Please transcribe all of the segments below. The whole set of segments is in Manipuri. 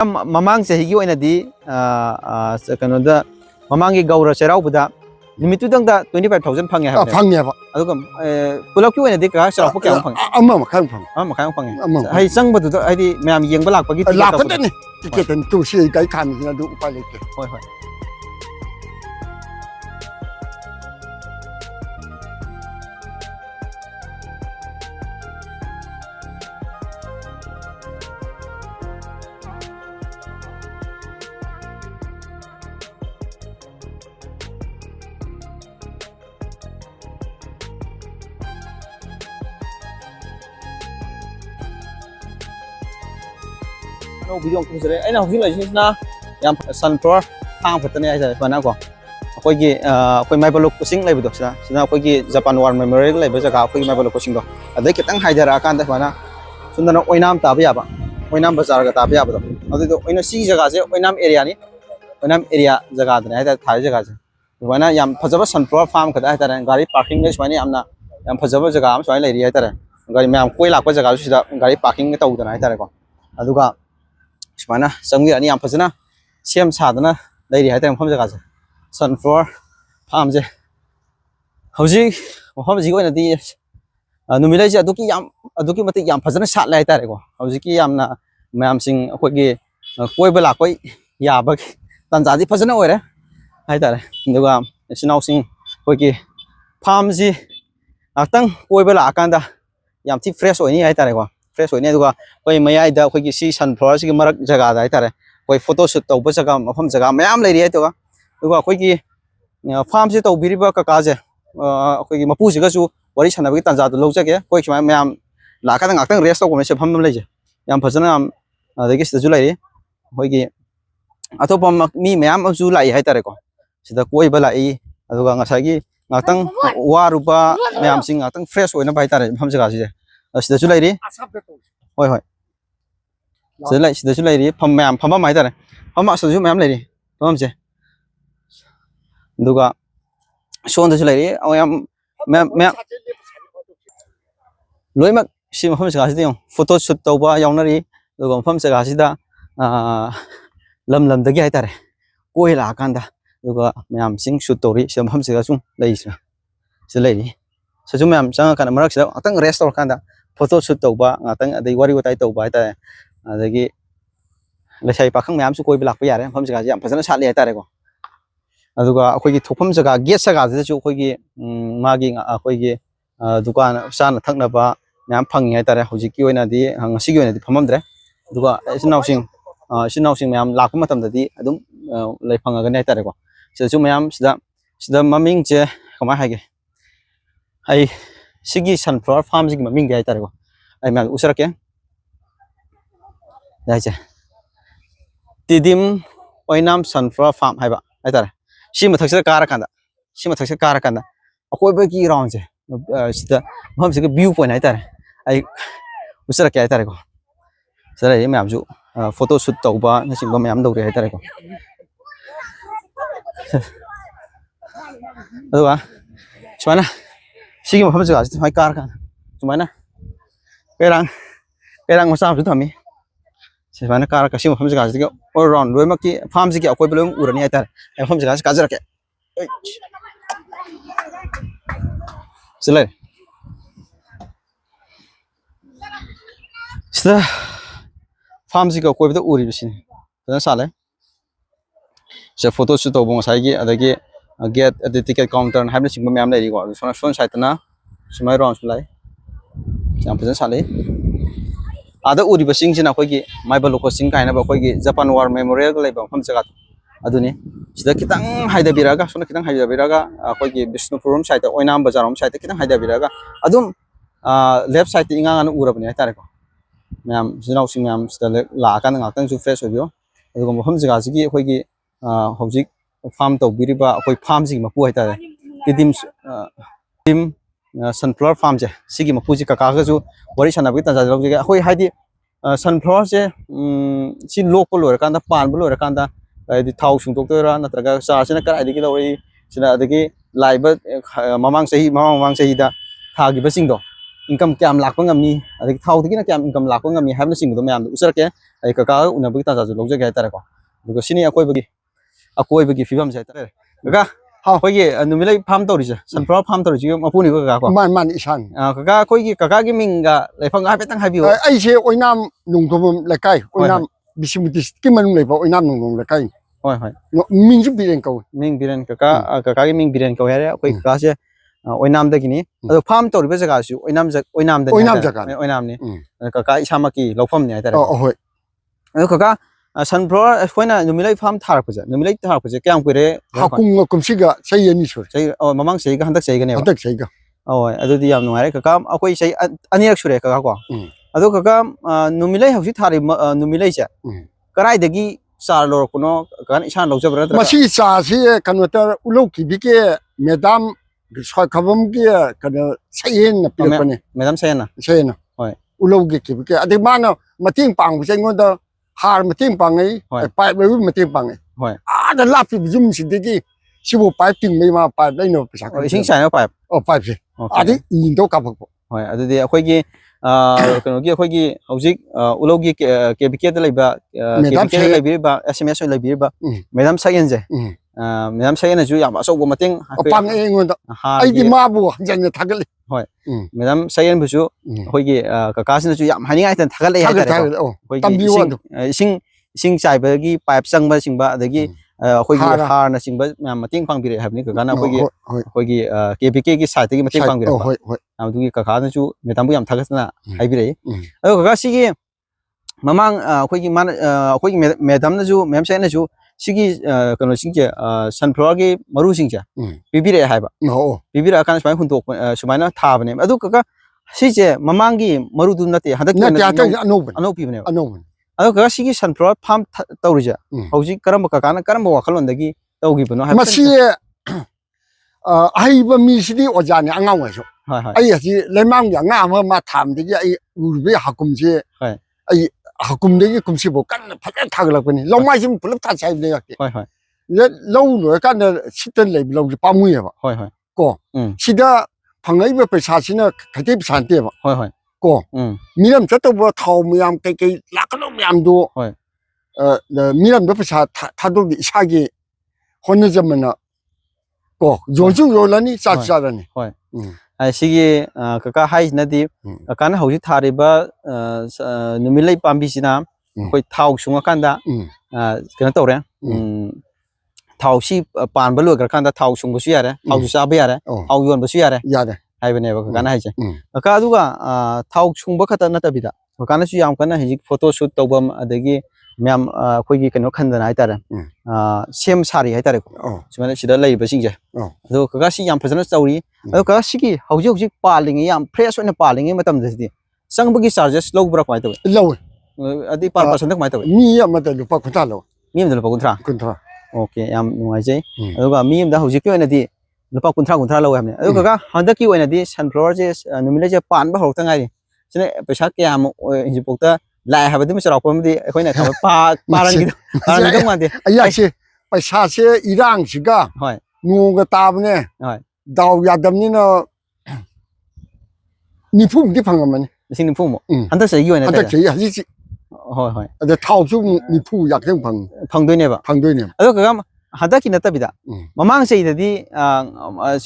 Mamang sehigi oina di kanoda mamangi gaura seraubuda limitudang da 25,000 phangye ha phangye ba aduga pulak ki oina di ka serau ko kyang phang amma makhang phang amma khang phang hai sang badu ai di mayam yengba lak pagi lak ta ni ticket ten tu si kai khan na du upai le hoi hoi video cũng sẽ ấy nào video này na yam sunflower phang phật này ai phải nào có coi cái coi mai balok kucing lại betul sih coi cái Japan War Memorial lại bây giờ cả coi mai balok kucing đó ada kita ngai jara akan dah mana sudah nak oinam tapi apa oinam bazar ka tapi apa đó ada itu oinam si jaga sih oinam area ni oinam area jaga ada ada thai jaga sih mana yam phajaba sunflower farm ka ada ada gari parking ni semuanya amna yam phajaba jaga am semuanya lagi ada gari mai am koi lak jaga sudah gari parking kita udah ada kok aduga Mana samgi ani am phajana siam sadana dai ri haitang pham jaga sunflower farm je hauji pham ji ko na di numilai je aduki mati yam phajana sat lai tare ko hauji ki yamna mayam sing khoi gi koi bala koi ya ba tan ja di phajana oire hai tare duga sinau sing khoi gi farm ji atang koi bala akanda yam thi fresh oi ni hai tare ko fresh oi ni duga koi mayai da khoi gi si sunflower si marak jaga da hai tare koi photo shoot tau ba jaga mafam jaga mayam lai ri hai to ga duga khoi gi farm si tau biri ba ka ka je khoi gi mapu si ga chu wari sana bi tan ja du lo ja ke koi chma mayam la ka ngak tang rest ko me se pham lai je yam phajana am da gi sta ju lai ri khoi gi atopam mi mayam ju lai hai tare ko sida koi ba lai aduga ngasai gi ngak tang waruba mayam sing ngak tang fresh oi na bai tare pham jaga si je sida ju lai ri hoi hoi sida ju lai ri pham mayam pham mai tare pham ma su ju mayam lai ri pham je duga son da ju lai ri ayam mayam loi mak si pham jaga si de photo shoot tau ba yaung na ri duga pham jaga si da lam lam da gi hai tare koi la kan da duga mayam sing shoot tau ri si pham jaga chung lai si lai ri sa ju mayam sang kan marak si atang rest kan da photo shoot tau ba ngatang adai wari watai tau ba ta adagi lesai pakhang mayam su koi blak pa yare pham jaga yam phajana sat le ta re ko aduga akhoi gi thokpham jaga gate jaga je chu akhoi gi magi akhoi gi dukan san thakna ba mayam phangi hai ta re hoji ki oina di ngasi gi oina di phamam dre aduga sinau sing mayam lakpa matam da di adum lai phanga ga nei ta re ko se chu mayam sida maming je kama hai ge ai sigi sunflower farm sigi maming ge hai ta re ko ai mayam usara ke dai che tidim oinam sunflower farm hai ba hai ta re si mathak se kara kanda akoi ba ki round je sida mam se view point hai ta re ai usara ke hai ta re ko sara ye mayam ju photo shoot tau ba na sing ba mayam dau re hai ta re ko aduga chmana sigi ma pham jaga si hai kar kan chmana perang masa su thami chmana kar ka si ma pham jaga si all round loi ma ki farm si ki akoi belum urani hai ta ai pham jaga si ka jara ke selai sta farm si ka akoi betul uri bisin dan sale se photo shoot tau bong sai gi adagi get at the ticket counter habna sing ma mayam lai ri ko son site na sumai round sulai yang pajan sale ada uri basing sina koi gi mai ba loko sing kaina ba koi gi Japan War Memorial lai ba pham jaga aduni sida kitang haida biraga sona kitang haida biraga koi gi Bisnupuram site oinam bazarom site kitang haida biraga adum left side inga anu ura bani tare ko mayam sinau sing mayam sida la kan ngak tang ju fresh obio adugum pham jaga sigi koi gi hojik farm tau biriba koi farm sigi mapu hai tare tidim sunflower farm je sigi mapu ji ka ka ga ju wari sana bi ta ja log je hoi haidi sunflower je si local lor kan da pan bu lor kan da di thau sung tok ra na tra ga sa sina kar adi ki lori sina adagi laiba mamang sahi da tha gi basing do income kya am lakpa ngami adik thau digi na kya income lakpa ngami habna singdo mayam usarke ai kaka unabagi ta ju lojage ai tare ko dugo sini akoi bagi fibam sai tare kaka ha koi gi numilai farm tori ja sunflower farm tori ji mapuni ko kaka ko man isan kaka koi gi kaka gi minga leifang ha petang habiu ai se oinam nungthom lekai oinam bisimutis ki manung leiba oinam nungthom lekai hoi ming ju biren ko ming biren kaka gi ming biren ko yare koi kaka se oinam da gini ado farm tori be jaga su oinam da oinam ni kaka isama ki lofam ni ai tare hoi ado kaka sunflower foina numilai farm thar puje numilai thar puje kyam kure hakum kumsiga sayani sur sei mamang sei ga handak sei ga ne hadak sayga oi adudi yam nungare kaka akoi sei anirak sure kaka ko ado kaka numilai hausi thari numilai cha karai dagi char lor kuno kan isan lojabra tra masi cha si kanota uloki bike medam soi khabam ki kana sayen na pilapane madam sayana sayena hoi ulogi ki bike ade mana mating pang bu sengonda har mating pangai pai be mating pangai hoi da lapi bujum sidigi sibu pai ting mai ma pai laino pisa ka ising sai na pai pai se adi indo ka phok hoi adudi akoi gi kano gi akoi gi hojik ulogi kbk da laiba kbk da laibi ba sms laibi ba madam sayen je madam sayen ju yam aso go mating pang engonda ai di ma bu janna thagal hoi madam sayen bu ju akoi gi kaka sin ju yam hani ai tan thagal ai tare ising chai ba gi pipe sang ba sing ba adagi akoi gi har na sing ba mating pang bire habni kaka na akoi gi kbk gi site gi mating pang bire adu gi kaka na ju madam bu yam thagasna hai bire ado kaka si gi mamang akoi gi man akoi gi madam na ju madam sayen na ju sigi kano singje sunflower gi maru singje bibire hai ba bibira kan smai huntok sumaina thabane adu kaka sije mamangi maru du nate hadak ano pibne adu kaka sigi sunflower farm tawrija hauji karam kaka na karam wakhalon dagi tawgi bano hai masi ai ba mi sidi ojani angaw so ai asi lemang ya nga ma tham digi ai urbe hakum je ai hakum degi kumsi bo kan phakan thaglakpani lomai sim pulap tha sai le yak hoi le lo lo kan sitan le lo pamui ba hoi ko sida phangai ba paisa sina khate sante ba hoi ko miram chato bo thau myam kai lakano myam do miram do paisa thado di isagi honne jamana ko joju rolani sa rani hoi ai sigi kaka hai nadi kaka na hauji thari ba numilai pambi sina koi thau sunga kanda kana tawre thau si pan ba lo gar kanda thau sung bu su yare thau su sa ba yare thau yon bu su yare hai bane ba kaka na hai che kaka aduga thau sung ba khata na tabida kaka na su yam kana hiji photo shoot tawbam adagi myam koi gi kano khandana hai tare sem sari hai tare sumana sida lai ba sing je ado kaka si yam phajana chauri ado kaka sigi hauji palingi yam fresh oina palingi matam desi sangbagi charges low bra kwai tawe low adi par person tak mai tawe mi amata lupa kunta lo mi am lupa kuntra okay yam nungai jai ado ga mi am da hauji ki oina di lupa kuntra low hamne ado kaka handa ki oina di sunflower je numile je pan ba hok tangai sine paisa kya am inji pokta lai habadi mi sarap pamdi khoina kham paran gi dong ma de aya se paisa se irang siga hoi nu ga tabne hoi daw yadam ni no ni phum di phangamani sing ni phum handa sai gi oina handa sei ha ji hoi ada thau su ni phu yak theng phang doi ne ba ado ka hada ki nata bida mamang sei dadi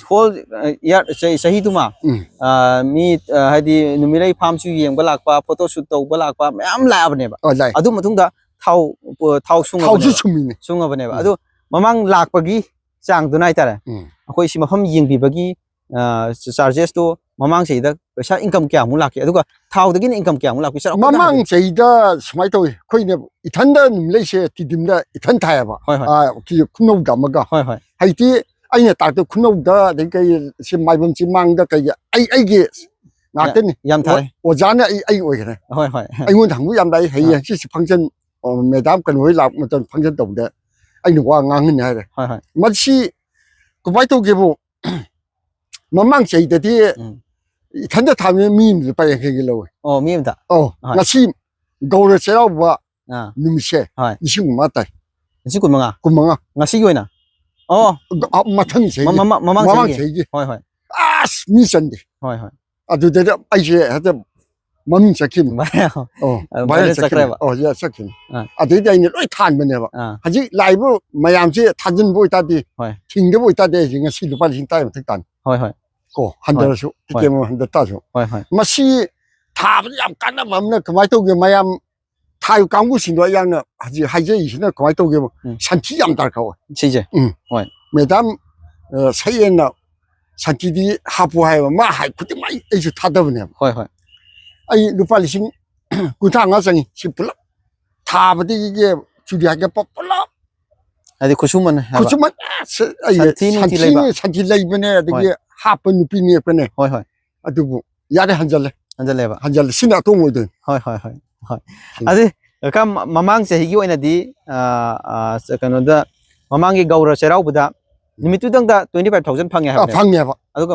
whole year sahi tuma mi hadi numilai farm su yeng balak pa photo shoot to balak pa myam la bane ba adu matung da thau sunga bane ba adu mamang lak pagi chang dunai tare akoi si mafam yeng bi bagi charges to mamang sei da paisa income kya mu lak aduga thau dagi income kya mu lak sar mamang sei da smai to khoi ne ithanda numlai se tidim da ithan thaya ba ki khunau da maga haiti aina ta to khunau da de kai si mai bam chi mang da kai ai ge ngakten yam thai ojana ai oi ne ai ngon thang yam dai hei si function madam kan hoi lak ma ton function to da ai nu wa ngang ne ha ma si ko bai to ge bu mamang sei da di ithanda thame mi pa ke ge lo mi da ngasi gawra chero ba nimse ising matai isi kumanga ngasi yoina mathang sei mamang sei as mi sande ꯑꯗꯨꯗ ꯑꯩꯁꯦ ꯍꯦꯛꯇ ꯃꯃꯤꯡ ꯆꯠꯈꯤꯕꯅꯤ ꯚꯥꯏꯔꯦꯜ ꯆꯠꯈ꯭ꯔꯦꯕ ꯆꯠꯈꯤꯕꯅꯤ ꯑꯗꯩꯗꯤ ꯑꯩꯅ ꯂꯣꯏ ꯊꯥꯟꯕꯅꯦꯕ ꯍꯧꯖꯤꯛ ꯂꯥꯛꯏꯕ ꯃꯌꯥꯝꯁꯦ ꯊꯥꯖꯤꯟꯕ ꯑꯣꯏꯇꯥꯔꯗꯤ ꯊꯤꯡꯗꯕ ꯑꯣꯏꯇꯥꯔꯗꯤ ꯑꯩꯁꯦ ꯉꯁꯤ ꯂꯨꯄꯥ 9,000 ꯃꯊꯛ ꯇꯥꯅꯤ ꯀꯣ ꯍꯟꯊꯔꯁꯨ ꯇꯤꯀꯦꯠ ꯃꯃꯜ ꯍꯟꯊ ꯇꯥꯔꯁꯨ ꯃꯁꯤ ꯊꯥꯕꯗ ꯌꯥꯝ ꯀꯥꯟꯅꯕ ꯑꯃꯅ ꯀꯃꯥꯏꯅ ꯇꯧꯒꯦ ꯃꯌꯥꯝ ꯊꯥꯏꯕ ꯀꯥꯡꯕꯨꯁꯤꯡꯗꯣ ꯑꯩꯍꯥꯛꯅ ꯍꯧꯖꯤꯛ ꯍꯥꯏꯖꯔꯤꯁꯤꯅ ꯀꯃꯥꯏꯅ ꯇꯧꯒꯦꯕ ꯁꯟꯊꯤ ꯌꯥꯝ ꯗꯔꯀꯥꯔ ꯑꯣꯏ ꯁꯤꯁꯦ ꯃꯦꯗꯥꯝ ꯁꯩꯌꯦꯟꯅ ꯁꯟꯊꯤꯗꯤ ꯍꯥꯞꯄꯨ ꯍꯥꯏꯕ ꯃꯥ ꯍꯥꯏ ꯈꯨꯗꯤꯡꯃꯛ ꯑꯩꯁꯨ ꯊꯥꯗꯕꯅꯦꯕ ꯑꯩ ꯂꯨꯄꯥ 35,000 ꯆꯪꯉꯤ ꯁꯤ ꯄꯨꯂꯞ ꯊꯥꯕꯗꯒꯤ ꯆꯨꯔꯤ ꯍꯥꯏꯒꯠꯄ ꯄꯨꯂꯞ ꯍꯥꯏꯗꯤ ꯈꯨꯠꯁꯨꯃꯟ ꯁꯟꯊꯤ ꯂꯩꯕꯅꯦ ꯑꯗꯒꯤ ꯍꯥꯞꯄ ꯅꯨꯄꯤ ꯅꯦꯛꯄꯅꯦ ꯑꯗꯨꯕꯨ ꯌꯥꯔꯦ ꯍꯟꯖꯜꯂꯦ ꯁꯤꯅ ꯑꯇꯣꯡ ꯑꯣꯏꯗꯣꯏꯅꯤ ꯑꯗꯨ ꯀꯀꯥ ꯃꯃꯥꯡ ꯆꯍꯤꯒꯤ ꯑꯣꯏꯅꯗꯤ ꯀꯩꯅꯣꯗ ꯃꯃꯥꯡꯒꯤ ꯒꯧꯔ ꯆꯩꯔꯥꯎꯕꯗ ꯅꯨꯃꯤꯠꯇꯨꯗꯪꯗ 25,000 ꯐꯪꯉꯦ ꯍꯥꯏꯕ ꯐꯪꯉꯦꯕ ꯑꯗꯨꯒ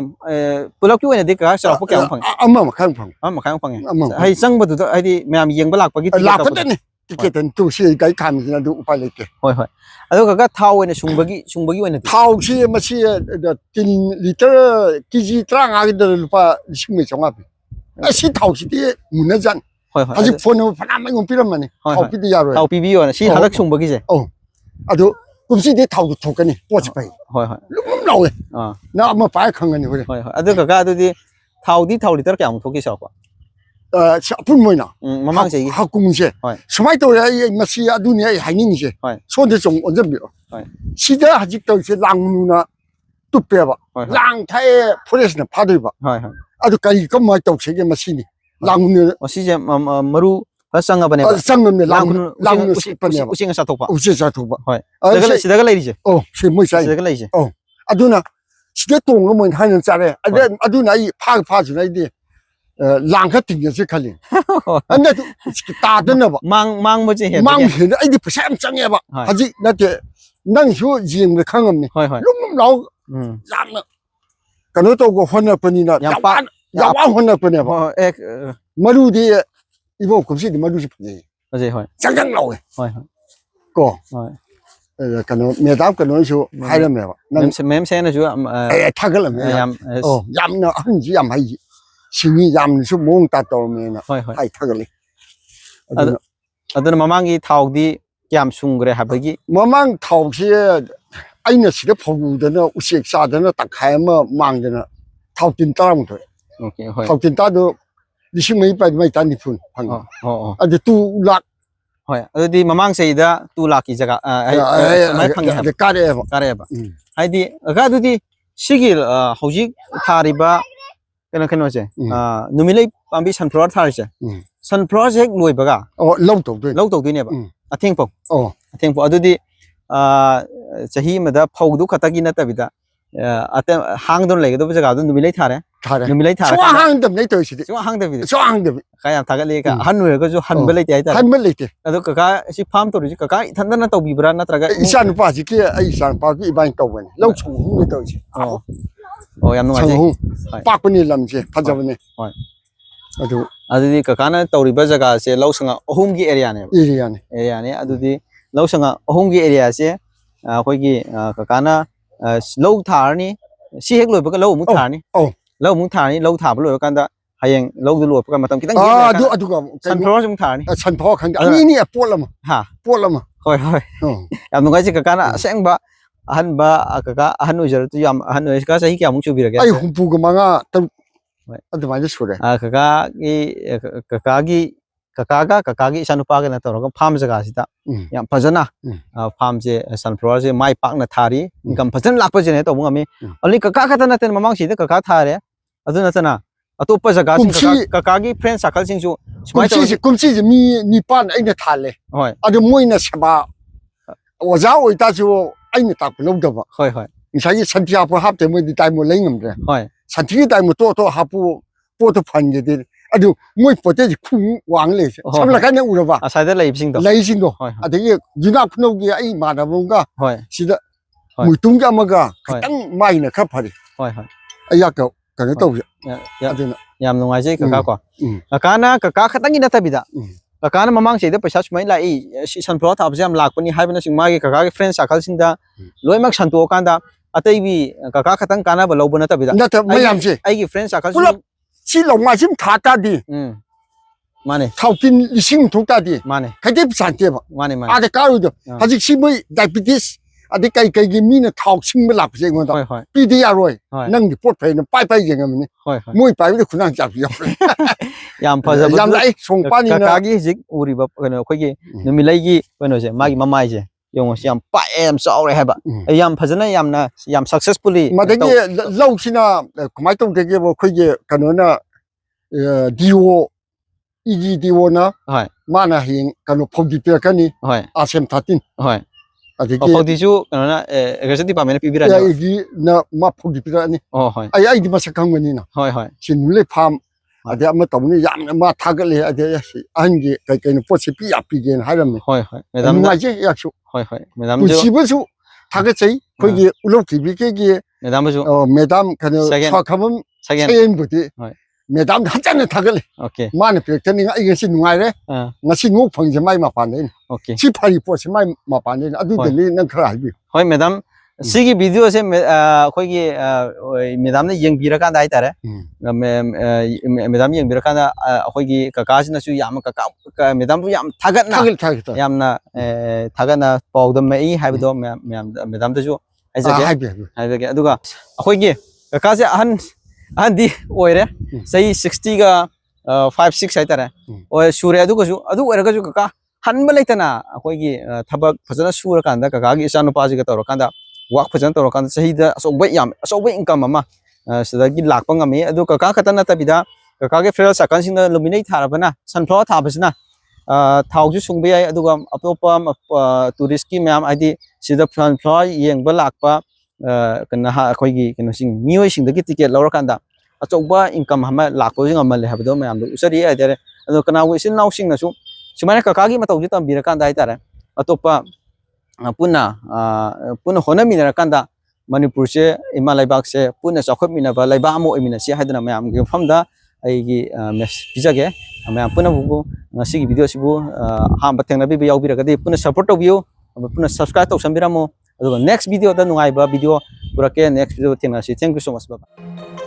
ꯄꯨꯂꯞꯀꯤ ꯑꯣꯏꯅꯗꯤ ꯀꯀꯥ ꯆꯥꯎꯔꯥꯛꯄ ꯀꯌꯥꯃꯨꯛ ꯐꯪꯉꯦ ꯑꯃ ꯃꯈꯥꯏ ꯐꯪꯉꯦ ꯐꯪꯉꯦ ꯍꯥꯏꯗꯤ ꯆꯪꯕꯗꯨꯗ ꯍꯥꯏꯗꯤ ꯃꯌꯥꯝ ꯌꯦꯡꯕ ꯂꯥꯛꯄꯒꯤ ꯂꯥꯛꯄꯗꯅꯤ ꯇꯤꯀꯦꯠꯇꯅꯤ ꯇꯨꯁꯤ ꯒꯥꯔꯤ ꯈꯥꯝꯃꯤꯁꯤꯅ ꯑꯗꯨ ꯎꯄꯥꯏ ꯂꯩꯇꯦ ꯑꯗꯨ ꯀꯀꯥ ꯊꯥꯎ ꯑꯣꯏꯅ ꯁꯨꯡꯕꯒꯤ ꯑꯣꯏꯅꯗꯤ ꯊꯥꯎꯁꯤ ꯃꯁꯤ ꯇꯤꯟ ꯂꯤꯇꯔ ꯀꯦꯖꯤ 35ꯒꯤꯗ ꯂꯨꯄꯥ 1,900 ꯄꯤ ꯁꯤ ꯊꯥꯎꯁꯤꯗꯤ ꯃꯨꯟꯅꯖꯥꯠꯅꯤ ꯍꯧꯖꯤꯛ ꯐꯣꯟ ꯅꯝꯕꯔ ꯐꯅꯌꯥꯝ ꯑꯩꯉꯣꯟꯗ ꯄꯤꯔꯝꯃꯅꯤ ꯊꯥꯎ ꯄꯤꯗ ꯌꯥꯔꯣꯏ ꯊꯥꯎ ꯄꯤꯕꯤꯌꯣꯅ ꯁꯤ ꯍꯟꯗꯛ ꯁꯨꯡꯕꯒꯤꯁꯦ ꯑꯗꯨ ꯀꯨꯝꯁꯤꯗꯤ ꯊꯥꯎꯗꯨ ꯊꯣꯛꯀꯅꯤ ꯄꯣꯠꯁꯤ ꯐꯩ ꯂꯨꯝ ꯂꯥꯎꯋꯦ ꯅꯪ ꯑꯃ ꯄꯥꯏꯔ ꯈꯪꯒꯅꯤ ꯍꯣꯔꯦꯟ ꯑꯗꯨ ꯀꯀꯥ ꯑꯗꯨꯗꯤ ꯊꯥꯎ ꯂꯤꯇꯔ ꯀꯌꯥꯃꯨꯛ ꯊꯣꯛꯀꯦ ꯆꯥꯎꯔꯥꯛꯄ ꯑꯄꯨꯟꯕ ꯑꯣꯏꯅ ꯃꯃꯥꯡ ꯆꯍꯤꯒꯤ ꯍꯀꯨꯝꯁꯦ ꯁꯨꯃꯥꯏꯅ ꯇꯧꯔꯦ ꯑꯩ ꯃꯁꯤ ꯑꯗꯨꯅꯤ ꯑꯩ ꯍꯥꯏꯅꯤꯡꯉꯤꯁꯦ ꯁꯣꯝꯗꯁꯨ ꯑꯃꯨꯛ ꯑꯣꯟꯁꯤꯟꯕꯤꯔꯣ ꯁꯤꯗ ꯍꯧꯖꯤꯛ ꯇꯧꯔꯤꯁꯦ ꯂꯥꯡꯅꯨꯅ ꯇꯨꯞꯄꯦꯕ ꯂꯥꯡ ꯊꯥꯛꯑꯦ ꯐꯣꯔꯦꯁꯅ ꯐꯥꯗꯣꯏꯕ ꯑꯗꯨ ꯀꯔꯤ ꯀꯃꯥꯏꯅ ꯇꯧꯁꯤꯒꯦ ꯃꯁꯤꯅꯤ ꯂꯥꯡꯅꯨ ꯁꯤꯁꯦ ꯃꯔꯨ ꯆꯪꯉꯕꯅꯦꯕ ꯆꯪꯉꯕꯅꯦ ꯂꯥꯡꯅꯨ ꯁꯤꯠꯄꯅꯦꯕ ꯎꯆꯦꯛꯅ ꯆꯥꯊꯣꯛꯄ ꯁꯤꯗꯒ ꯂꯩꯔꯤꯁꯦ ꯁꯤ ꯃꯣꯏ ꯆꯥꯏ ꯁꯤꯗꯒ ꯂꯩꯔꯤꯁꯦ ꯑꯗꯨꯅ ꯁꯤꯗ ꯇꯣꯡꯉ ꯃꯣꯏꯅ ꯍꯥꯏꯅ ꯆꯥꯔꯦ ꯑꯗꯨꯅ ꯑꯩ ꯐꯥꯁꯨꯅ ꯑꯩꯗꯤ ꯂꯥꯡ ꯈꯔ ꯇꯤꯡꯒꯁꯤ ꯈꯜꯂꯤ ꯇꯥꯗꯅꯕ ꯃꯥꯡꯕꯁꯦ ꯍꯦꯟꯅ ꯑꯩꯗꯤ ꯄꯩꯁꯥ ꯌꯥꯝ ꯆꯪꯉꯦꯕ ꯍꯧꯖꯤꯛ ꯅꯠꯇꯦ ꯅꯪꯁꯨ ꯌꯦꯡꯕꯗ ꯈꯪꯉꯝꯅꯤ ꯂꯨꯝ ꯂꯥꯎ ꯌꯥꯝꯅ ꯀꯩꯅꯣ ꯇꯧꯕ ꯍꯣꯠꯅꯔꯛꯄꯅꯤꯅ ꯌꯥꯝ ꯋꯥꯅ ꯍꯣꯠꯅꯔꯛꯄꯅꯦꯕ ꯃꯔꯨꯗꯤ 이번 곱슬이 머리지 맞아요. 짱짱 나오게. 거. 그ano 매답 그노죠 하려면. 맴새는 주 타글면. 얌나 한지 얌 하이. 신이 얌수 몽 따떠면. 하이 타글리. 어떤 마망이 타오디 얌 숭그래 하버기. 마망 타오시 아이는 시대 보고드는 우식 사드는 딱 하면 망드는 타오딘 따라면 돼. 오케이. 타오딘 따도 2,000 tani phun phang adu 2 lakh adudi mamang seida 2 lakh ki jaga mai phang ha kare ba haidi aga adudi sigi hojik thariba kena je numilai pambi sunflower thari je sunflower je loi baga lou tau doi ne ba atheng po adudi chahi mada phaudu khatagi na tabida ate hangdon lege do jaga do numilai thare numilai thare so hangdam nei toy sidi so hangdam kaya thagali ka han we ga ju han belai tai ta han belai te ado kaka si farm to ji kaka thanda na tau bibra na traga isan pa ji ke ai isan pa ki iban tau bani lau chung hu ne toy ji yam no ji pa pani lam je phajabane adudi kaka na tauriba jaga se lau sanga ahum gi area ne adudi lau sanga ahum gi area se khoi gi kaka na lau tharni si hek loi ba lau mu tharni lau mu tharni lau thar ba loi kan da hayeng lau du loi ba matam kitang adu ga sunflower jung tharni sunflower khang ani ni polama hoi yam ngai ji kaka na aseng ba ahan ba kaka ahan ujar tu yam ahan oi ka sahi kya mu chu bi ra ai humpu ga manga adu mai sure kaka gi sanupa ga na to ga farm jaga sita yam phajana farm je sunflower je mai pak na thari income phajan lakpa je ne to ngami ali kaka khata na ten mamang si da kaka thare adu na chana atopa jaga sing kaka gi friend circle sing ju kumsi ji mi ni pan aina thale adu moina saba oja oi ta ju aina ta lo da ba ngisai santia po hap te mo di tai mo lengam de santi tai mo to hapu po to phan je de adu moi pote ji khu wang le samla kan ne ura ba asai da lai sing do adagi juna phno gi ai ma da bong ga sida muitung ga ma ga khang mai na kha phari aya ka kana tau aduna yam nungai je kaka ko kaka na kaka khatang gi na tabida kaka na mamang se da paisa sumai lai si sunflower thab jam lak pani haibna sing magi kaka gi friends circle sing da loimak santo kan da atai bi kaka khatang kana ba lobuna tabida na ta mayam je ai gi friends circle ꯁꯤ ꯂꯧꯃꯥꯏꯁꯤꯝ ꯊꯥ ꯇꯥꯗꯤ ꯃꯥꯅꯦ ꯊꯥꯎ ꯇꯤꯟ ꯂꯤꯁꯤꯡ ꯊꯣꯛ ꯇꯥꯗꯤ ꯃꯥꯅꯦ ꯀꯩꯗꯤ ꯄꯩꯁꯥꯟꯇꯦꯕ ꯃꯥꯅꯦ ꯃꯥꯅꯦ ꯑꯥꯗ ꯀꯥꯔꯣꯏꯗꯣ ꯍꯧꯖꯤꯛ ꯁꯤ ꯃꯣꯏ ꯗꯥꯏꯕꯤꯇꯤꯁ ꯑꯗꯩ ꯀꯩꯒꯤ ꯃꯤꯅ ꯊꯥꯎ ꯁꯤꯡꯕ ꯂꯥꯛꯄꯁꯦ ꯑꯩꯉꯣꯟꯗ ꯍꯣꯏ ꯍꯣꯏ ꯄꯤꯗꯤ ꯌꯥꯔꯣꯏ ꯍꯣꯏ ꯅꯪꯗꯤ ꯄꯣꯠ ꯐꯩꯅ ꯄꯥꯏ ꯌꯦꯡꯉꯝꯃꯤꯅꯤ ꯍꯣꯏ ꯍꯣꯏ ꯃꯣꯏ ꯄꯥꯏꯕꯗ ꯈꯨꯅꯥꯡ ꯆꯥꯕ ꯌꯥꯎꯔꯦ ꯌꯥꯝ ꯐꯖꯕ ꯌꯥꯝ ꯂꯥꯛꯏ ꯁꯣꯡꯄꯥꯅꯤꯅ ꯀꯀꯥꯒꯤ ꯍꯧꯖꯤꯛ ꯎꯔꯤꯕ ꯀꯩꯅꯣ ꯑꯩꯈꯣꯏꯒꯤ ꯅꯨꯃꯤꯠꯂꯩꯒꯤ ꯀꯩꯅꯣꯁꯦ ꯃꯥꯒꯤ ꯃꯃꯥꯏꯁꯦ ꯌꯦꯡꯉꯣ ꯌꯥꯝ ꯄꯥꯛꯑꯦ ꯌꯥꯝ ꯆꯥꯎꯔꯦ ꯍꯥꯏꯕ ꯌꯥꯝ ꯐꯖꯅ ꯌꯥꯝ ꯁꯛꯁꯦꯁꯐꯨꯜꯂꯤ ꯃꯗꯒꯤ ꯂꯧꯁꯤꯅ ꯀꯃꯥꯏ ꯇꯧꯗꯒꯦꯕ ꯑꯩꯈꯣꯏꯒꯤ ꯀꯩꯅꯣꯅ ꯗꯤꯑꯣ 이기 디오나 마나 행 그노 포기 뼈까니 아셈 타틴 아디기 포기주 그러나 에그레스 디파트먼트 피비라니 이기 나마 포기 뼈니 아이디 마사 강원이나 신물레 팜 아디 아마 떠니 얌나 마 타글레 아디 안기 그게는 포시 피야피겐 하려면 매담 나지 약속 매담 부시부수 타겠지 거기 울럭기비게기 매담부주 매담 그노 사카범 세연부디 매담 한 잔에 타글레 마네 벽더니 이것이 누가래 나시 누 펑지 마이 마판네 시파리 포시 마이 마판네 아두들이 난 그러 알비 호이 매담 시기 비디오세 거기 매담네 영비라간다 하이타래 매담 영비라간다 거기 가가시나수 얌 가가 매담부 얌 타갔나 얌나 타갔나 ပေါꯗꯃꯦ 하이브도 매담도주 하이베게 아두가 거기 가가세 한디 오이래 say 60가 5, 6 하이타래 수레 아두가주 아두 오이라가주 가가 한번 레이타나 거기 타박 파자나 수르간다 가가기 이사노 파지가 떠러간다 ꯋꯥꯛ ꯐꯖꯅ ꯇꯧꯔꯀꯥꯟꯗ ꯆꯍꯤꯗ ꯑꯆꯧꯕ ꯏꯟꯀꯝ ꯑꯃ ꯁꯤꯗꯒꯤ ꯂꯥꯛꯄ ꯉꯝꯃꯤ ꯑꯗꯨ ꯀꯀꯥ ꯈꯛꯇ ꯅꯠꯇꯕꯤꯗ ꯀꯀꯥꯒꯤ ꯐ꯭ꯔꯦꯟ ꯁꯥꯔꯀꯜꯁꯤꯡꯗ ꯂꯨꯃꯤꯅꯩ ꯊꯥꯔꯕꯅ ꯁꯟꯐ꯭ꯂꯥꯋꯔ ꯊꯥꯕꯁꯤꯅ ꯊꯥꯎꯁꯨ ꯁꯨꯡꯕ ꯌꯥꯏ ꯑꯗꯨꯒ ꯑꯇꯣꯞꯄ ꯇꯨꯔꯤꯁꯀꯤ ꯃꯌꯥꯝ ꯍꯥꯏꯗꯤ ꯁꯤꯗ ꯁꯟꯐ꯭ꯂꯥꯋꯔ ꯌꯦꯡꯕ ꯂꯥꯛꯄ ꯑꯩꯈꯣꯏꯒꯤ ꯀꯩꯅꯣꯁꯤꯡ ꯃꯤꯑꯣꯏꯁꯤꯡꯗꯒꯤ ꯇꯤꯀꯦꯠ ꯂꯧꯔꯀꯥꯟꯗ ꯑꯆꯧꯕ ꯏꯟꯀꯝ ꯑꯃ ꯂꯥꯛꯄꯁꯨ ꯉꯝꯍꯜꯂꯦ ꯍꯥꯏꯕꯗꯣ ꯃꯌꯥꯝꯗꯣ ꯎꯠꯆꯔꯤ ꯍꯥꯏꯇꯥꯔꯦ ꯑꯗꯣ ꯀꯅꯥꯒꯨꯝꯕ ꯏꯆꯤꯟ ꯏꯅꯥꯎꯁꯤꯡꯅꯁꯨ ꯁꯨꯃꯥꯏꯅ ꯀꯀꯥꯒꯤ ꯃꯇꯧꯁꯦ ꯇꯝꯕꯤꯔꯀꯥꯟꯗ ꯍꯥꯏꯇꯥꯔꯦ ꯑꯇꯣꯞꯄ पुनः होनमीनरकांदा मणिपुरसे इमा लैबाकसे पुनः चौखटमीनबा लैबा अमो ओइमिनसे हाइदना मयाम गे मफमदा अइगी मेस पिजागे मयाम पुनः बुगु ngasi भिडियो सिबु हाम थेंगनाबि याउबिरगदि पुनः सपोर्ट तौबियो पुनः सब्सक्राइब तौसनबिरामो नेक्स्ट भिडियो दा नुगाइबा भिडियो पुरके नेक्स्ट भिडियो थेंगनासि thank you so much Baba